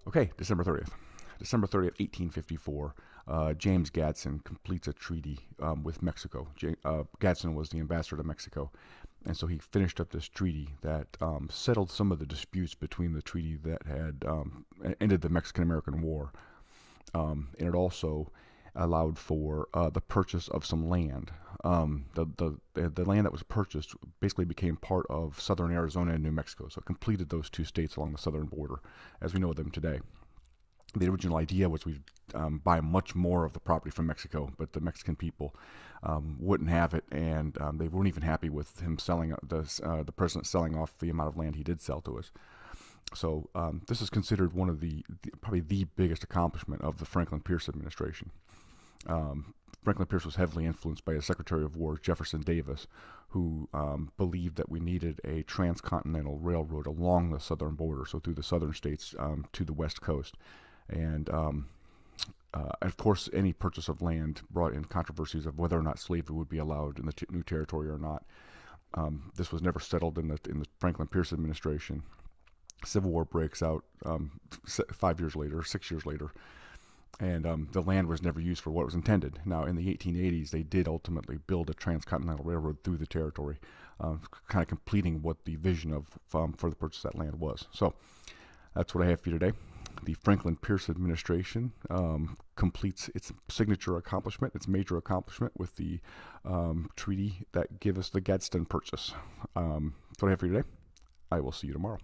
Okay, December 30th. December 30th, 1854, James Gadsden completes a treaty with Mexico. Gadsden was the ambassador to Mexico, and so he finished up this treaty that settled some of the disputes between the treaty that had ended the Mexican-American War, and it also allowed for the purchase of some land. The land that was purchased basically became part of southern Arizona and New Mexico, so it completed those two states along the southern border as we know them today. The original idea was we'd buy much more of the property from Mexico, but the Mexican people wouldn't have it, and they weren't even happy with him selling the president selling off the amount of land he did sell to us. So this is considered one of probably the biggest accomplishment of the Franklin Pierce administration. Franklin Pierce was heavily influenced by his Secretary of War, Jefferson Davis, who believed that we needed a transcontinental railroad along the southern border, so through the southern states to the west coast. And of course, any purchase of land brought in controversies of whether or not slavery would be allowed in the new territory or not. This was never settled in the Franklin Pierce administration. Civil War breaks out 5 years later, 6 years later, and the land was never used for what it was intended. Now, in the 1880s, they did ultimately build a transcontinental railroad through the territory, kind of completing what the vision of for the purchase of that land was. So that's what I have for you today. The Franklin Pierce administration completes its signature accomplishment, its major accomplishment, with the treaty that gave us the Gadsden Purchase. That's what I have for you today. I will see you tomorrow.